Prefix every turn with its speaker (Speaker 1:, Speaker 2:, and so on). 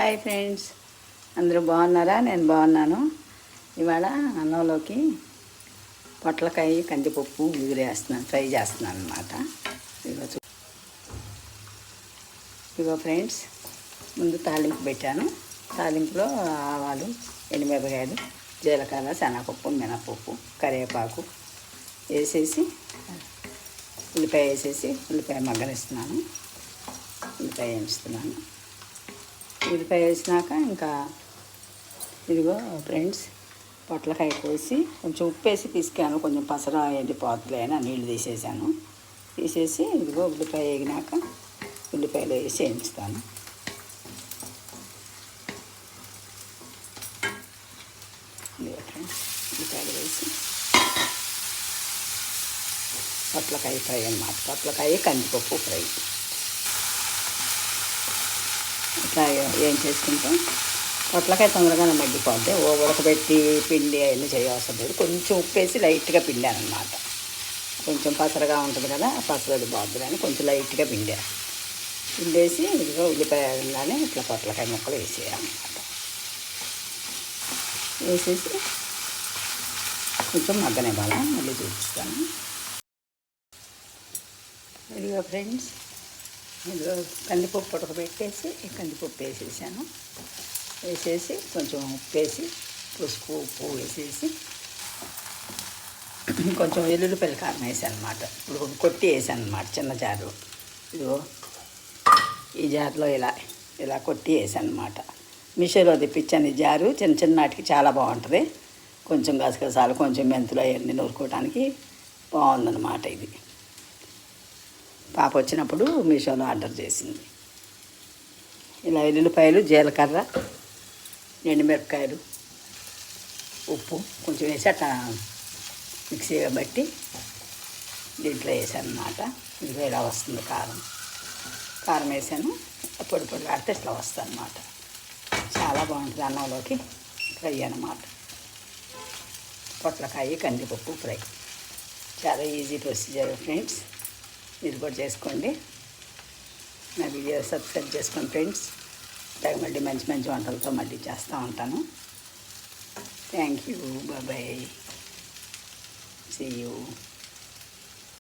Speaker 1: Hi friends, అందరూ బాగున్నారా? నేను బాగున్నాను. ఇవాళ అన్నంలోకి పొట్లకాయ కందిపప్పు వేస్తున్నాను, ఫ్రై చేస్తున్నాను అనమాట. ఇగో ఫ్రెండ్స్, ముందు తాలింపు పెట్టాను. తాలింపులో ఆవాలు, ఎండుమిరపకాయలు, జీలకర్ర, శనగపప్పు, మినపప్పు, కరివేపాకు వేసేసి ఉల్లిపాయ వేసేసి ఉల్లిపాయ మగ్గనిస్తున్నాను. ఉల్లిపాయ వేస్తున్నాను. ఉల్లిపాయ వేసినాక ఇంకా ఇదిగో ఫ్రెండ్స్, పొట్లకాయ కోసి కొంచెం ఉప్పు వేసి తీసుకాను. కొంచెం పసర ఎండిపోతులే అని నీళ్ళు తీసేసాను. తీసేసి ఇదిగో ఉల్లిపాయ వేగినాక ఉల్లిపాయలు వేసి వేయించుతాను. ఇదిగో ఫ్రెండ్స్, ఉల్లిపాయలు వేసి పొట్లకాయ ఫ్రై అన్నమాట. పొట్లకాయ కందిపప్పు ఫ్రై ఇట్లా ఏం చేసుకుంటే పొట్లకాయ తొందరగానే మగ్గిపోద్ది. ఉడకబెట్టి పిండి అవన్నీ చేయవలసిన లేదు. కొంచెం ఉప్పు వేసి లైట్గా పిండాను అనమాట. కొంచెం పసరగా ఉంటుంది కదా, పసరది బాగుంది కానీ కొంచెం లైట్గా పిండేసి ఇదిగో ఉల్లిపాయ వేయగానే ఇట్లా పొట్లకాయ ముక్కలు వేసేయాలన్నమాట. వేసేసి కొంచెం మగ్గనివ్వాలి. మళ్ళీ చూపిస్తాను. ఇదిగో ఫ్రెండ్స్, ఇందులో కందిపప్పు ఉడకబెట్టేసి కందిపప్పు వేసేసాను. వేసేసి కొంచెం ఉప్పు వేసి పసుపు ఉప్పు వేసేసి కొంచెం వెల్లుల్లిపాయల కారం వేసాను అనమాట. ఇప్పుడు కొట్టి వేసాను అనమాట చిన్న జారు. ఇదిగో ఈ జారులో ఇలా కొట్టి వేసాను అనమాట. మిషన్లో తెప్పించాను ఈ జారు. చిన్న చిన్నటికి చాలా బాగుంటుంది. కొంచెం గసగసాలు, కొంచెం మెంతులు అవన్నీ నూరుకోవడానికి బాగుందన్నమాట. ఇది పాప వచ్చినప్పుడు మీషోలో ఆర్డర్ చేసింది. ఇలా ఎల్లుల్లిపాయలు, జీలకర్ర, ఎండుమిరపకాయలు, ఉప్పు కొంచెం వేసి అట్లా మిక్సీగా బట్టి దీంట్లో వేసాను అన్నమాట. ఇది ఇలా వస్తుంది. కారం వేసాను. పొడి పొడి ఆడితే ఇట్లా వస్తుంది అన్నమాట. చాలా బాగుంటుంది అన్నంలోకి ఫ్రై అన్నమాట. పొట్లకాయ కందిపప్పు ఫ్రై చాలా ఈజీ ప్రొసీజర్ ఫ్రెండ్స్. మీరు కూడా చేసుకోండి. నా వీడియో సబ్స్క్రైబ్ చేసుకోండి ఫ్రెండ్స్. మళ్ళీ మంచి మంచి వంటలతో మళ్ళీ చేస్తూ ఉంటాను. Thank you. Bye. See you.